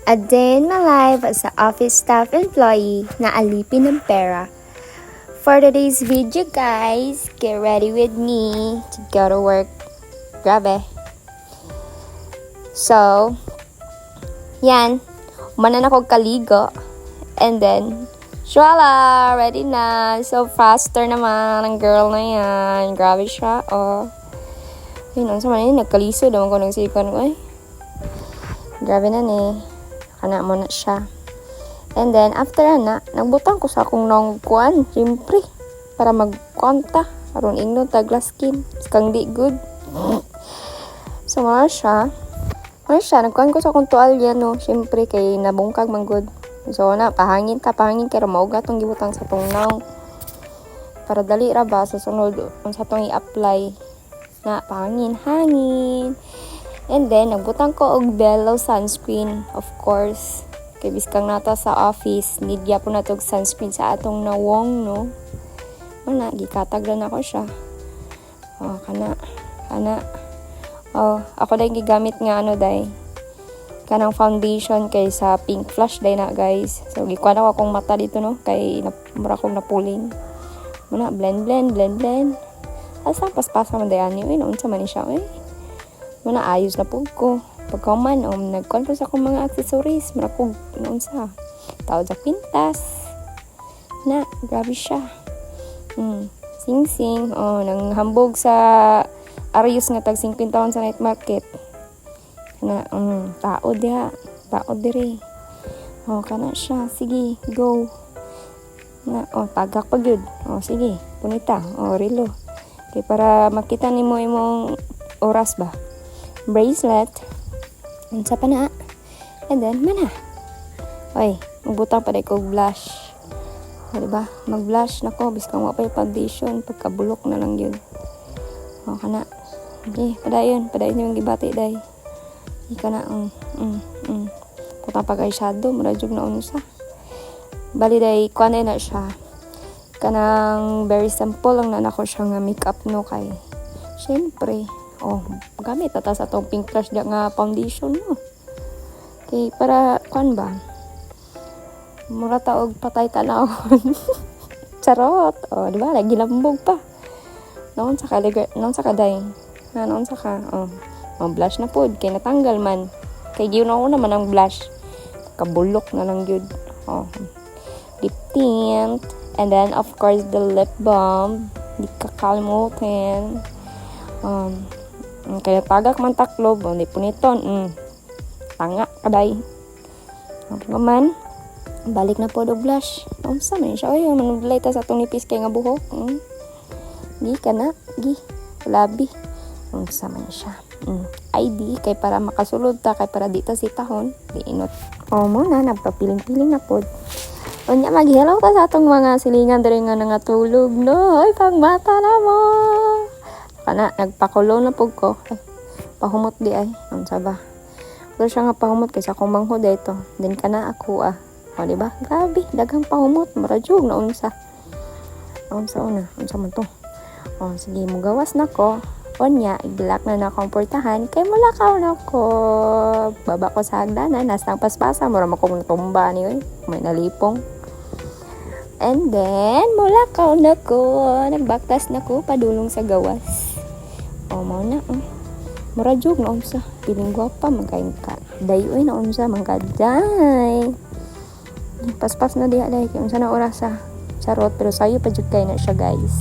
A day in my life as an office staff employee na alipin ng pera. For today's video guys, get ready with me to go to work. Grabe. So, yan. Umanan ako kaligo. And then, voila! Ready na. So, faster naman ang girl na yan. Grabe siya. Oh. Yun, ang sama na nagkaliso. Daman ko nagsipan ko. Ay. Grabe na ni. Kana mo na siya. And then, after na, nagbutang ko sa akong nangkuan. Siyempre. Para magkwanta. Aron ingno, tagla skin. Kang di good. So, wala siya. Nagkuhan ko sa akong tuwalya, no. Siyempre, kay nabungkag man good. So, pahangin kaya mauga tong gibutang sa tong naw. Para dali ra ba sa sunod sa tong i-apply na hangin. And then, nagbutang ko og Bello sunscreen, of course. Kay biskang nata sa office, need po na tog sunscreen sa atong nawong, no. Mana, gikatag na ako siya. Oh, kana. Oh, ako dahil gigamit nga kanang foundation kay sa pink flush day na guys. So gikuha na akong mata dito no kay mura akong napuling. Muna blend. Asa paspasa man dayan ni unsa man ni siya Muna ayos na pud ko. Pagkaman nagkuhan ko sa akong mga accessories, mura ko unsa. Tawad sa pintas. Na grabe siya. Sing nang hambog sa Arius nga tag 50 taon sa night market. Kana tao diri. Oh, kana siya. Sige, go. Na tagak pa gyud. Sige, punita. Relo. Kay para makita nimo imong oras ba. Bracelet. Unsa pa na? And then mana? Oy, magbutang pa day ko blush. Diba? Mag-blush nako biskang wa pa foundation, pagkabulok na lang yun. Kana. Okay, padayon yung gibati day. Ika na, Putang pag-eyeshadow, marajog na unsa. Bali day, kuha na siya. Kanang very simple lang na nako siya nga makeup no kay. Siyempre, gamit ata sa tong pink flush nga foundation no. Okay, para, kuhan ba? Mura taog patay tanawon. Charot. Diba? Lagi lambog pa. Noon sa kaday. Noon sa ka. Blush na pod. Kaya natanggal man. Kaya yun ako naman ang blush. Kabulok na lang yun. Lip tint. And then, of course, the lip balm. Di kakalimutin. Kaya tagak man taklob. Di puniton. Tanga kaday. Man. Balik na po do blush. Sa man siya. Manudlay ta sa itong nipis kay nga buhok. Gi ka na. Gi. Labi. Sa man siya. ID. Kay para makasulod ta. Kay para dita si tahon. Di inot. Muna. Nagpapiling-piling na po. Unya mag-hello ta sa itong mga silingan dari nga nangatulog. No. Ay, pagmata na mo. Kana. Nagpakulo na po ko. Ay, pahumot di ay. Sa ba? Pero siya nga pahumot kaysa akong manghod ito. Din ka na ako diba? Grabe, dagang pahumot, marajog na unsa. Unsa man to. Sige, mugawas na ko. Onya, ibilak na komportahan kay mulakaw na ko. Baba ko sa hagdanan, nastang paspasa, mura makong natumba ni may nalipong. And then, mulakaw na ko. Nagbaktas na ko, padulong sa gawas. Mao na, marajog na unsa. Piling gwapa, magkain ka. Dayoy na unsa, mangkaday. Paspas na diha dahil kung sana oras charot pero sayo pa jud kay na siya guys.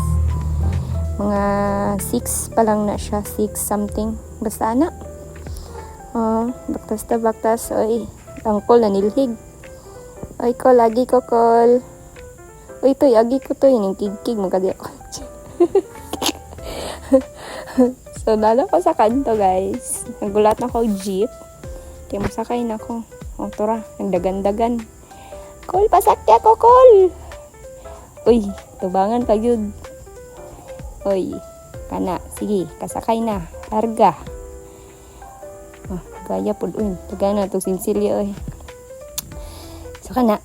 Mga 6 pa lang na siya, 6 something basta na. Baktas oy tangkol na nilhig. Oy ko lagi ko call. Oy toy agi ko toy ning kigkig magkadi ako. So dala ko sa kanto guys. Nagulat na ko jeep. Kaya masakay na ko. Tora, nagdagan-dagan. Kol, pasakya ko, Kol. Uy, tubangan ka yun. Uy, kana. Sige, kasakay na. Larga. Gaya po. Uy, taga na itong sinsilyo. So, kana.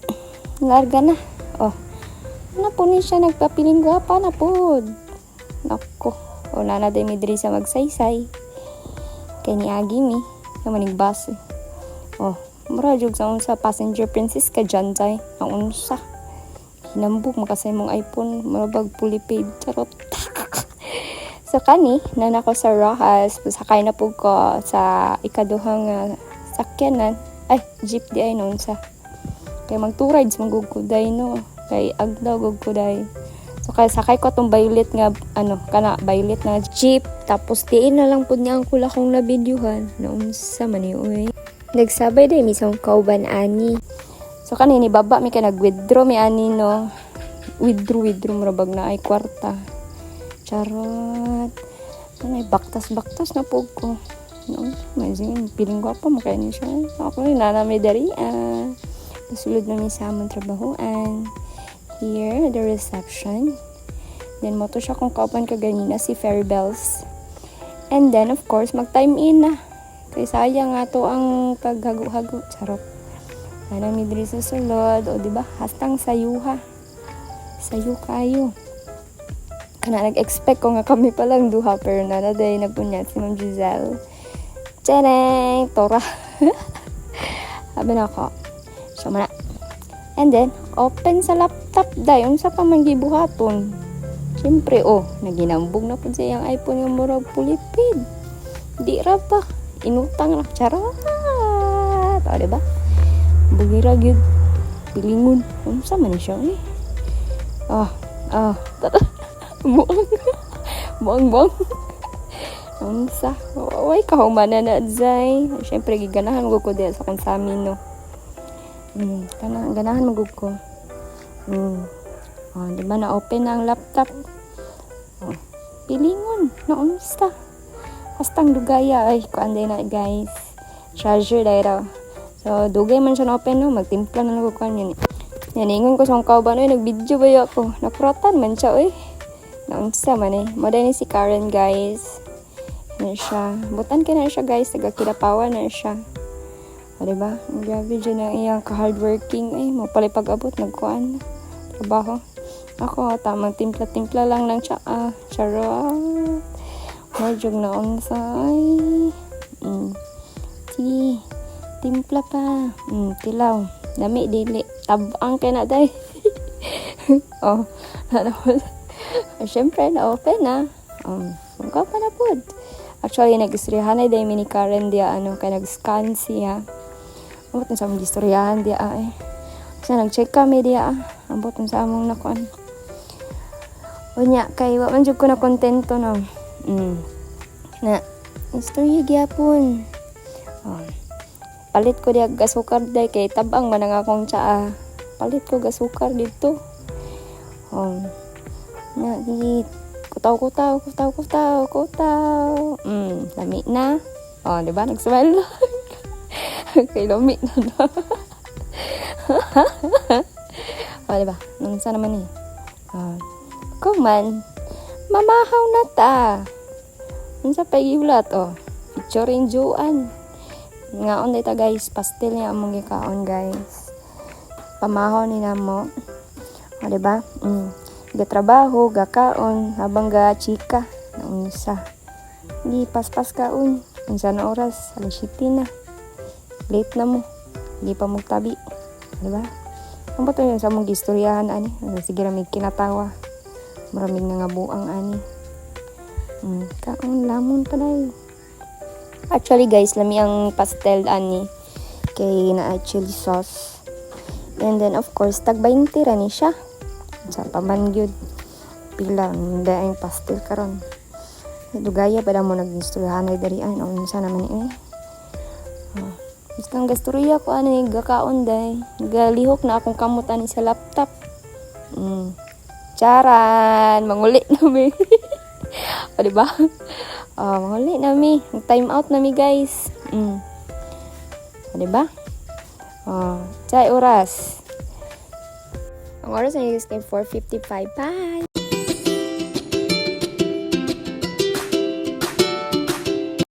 Larga na. Ano po ni siya nagpapiling gwapa na po. Nako. Nana day midri sa magsaysay. Kay ni Agi mi. Kaya manigbas. Mura jud sa unsa passenger princess ka dyan tay. Ang unsa. Hinambog makasay mong iPhone, marabag fully paid. Charot. So kani, nana ko sa Rojas, sakay na po ko sa ikaduhang sakyanan. Ay, jeep di ay noon sa. Kaya mag-2 rides magugkuday no. Kay agdaw gugkuday. So kaya sakay ko tong violet nga violet na jeep. Tapos diin na lang pud niya ang kula kong na videohan. Naunsa man uy. Nagsabay day misang kauban ani. So kanini baba mi ka nag-withdraw mi ani no. Withdraw marabag na ay kwarta. Charot. Ay, baktas na po ko. No, imagine, piling ko pa mukha niya siya. Ako rin, nanamay dari. Nasulod namin sa among trabahoan. Here, the reception. Then, mo to siya kung kaupan ka ganina, si Fairy Bells. And then, of course, mag-time in na. Kaya sayang nga to ang paghago-hago. Charot. Nanamay dari sa sulod. O, diba? Hastang sayuha. Sayo kayo. Na nag-expect ko nga kami palang duha pero nanaday nagpunyat si Ma'am Giselle. Tadang! Tora! Sabi na ako. So, mana. And then, open sa laptop dayon sa pamanggibuhaton. Siyempre, naginambog na po siya yung iPhone yung murag pulipid. Di ra pa. Inutang na. Charot! O, diba? Bugira gyud. Pilingon. Ano sa man siya eh? Buang. Unsa? Way kahumana na dzay. Syempre giganahan mo ko diya sa kung sa amin no. Ganahan mo ko. Di ba na open na ang laptop? Pilingon na unsa? Hastang dugaya ay kuanday na guys. Charger dai raw. So dugay man siya na open no, magtimpla na ko kanyan. Yan ingon ko sa kauban oy nag-video ba ako. Nakratan man siya oy. Naunsa man eh. Moda ni si Karen guys. Na siya. Butan ka na siya guys. Nagakirapawa na siya. O diba? Grabe dyan ang iyang ka-hardworking. Ay, mapalipag-abot. Nagkuhan na. Trabaho. Ako, tamang timpla-timpla lang ng tsaa. Charot. Medyo na unsa. Ay. Sige. Timpla pa. Tilaw. Dami, dili. Tabang ka na day. Siyempre, na-open na. Mungka pa na po. Actually, nag-istoryahan na day mini Karen dia, kaya nag-scan siya. Ambot na sa among istoryahan dia, Kasi nag-check kami dia, Ambot na sa among nakuan. Unya, kay waman jud ko na kontento, no. Na, istorya gyapon. Palit ko dia gasukar day, kay tabang man ang akong tsaa. Palit ko gasukar dito. Na, di kutaw. Lami na. Di ba? Nag-smile lang. Kay lami na. Di ba? Nung saan naman eh. Kung man, mamahaw na ta. Nung sa pagiulat, featuring Joanne. Ngaon dito guys, pastel niya among gikaon guys. Pamahaw ni namo. Di ba? Gatrabaho, gakaon, habang ga-chika. Naunsa. Hindi, paspas kaon. Unsa na oras, alas 7 na. Late na mo. Hindi pa magtabi. Diba? Ang bato yun sa mong gistoryahan, ani. Sige ramig kinatawa. Maraming nga buang, ani. Kaon, lamon pa dahil. Actually guys, lami ang pastel, ani. Kay na chili sauce. And then, of course, tag 20 rani siya. Sa pamangyod pila hindi ang pastel karon dugaya pa mo nag-istoryahan ay darian unsa naman Basta gastorya ko ani gakaon day galihok na akong kamot ani sa laptop charan manguli nami o diba manguli nami time out nami guys o diba chay oras. Ang oras na is 4:55. Bye!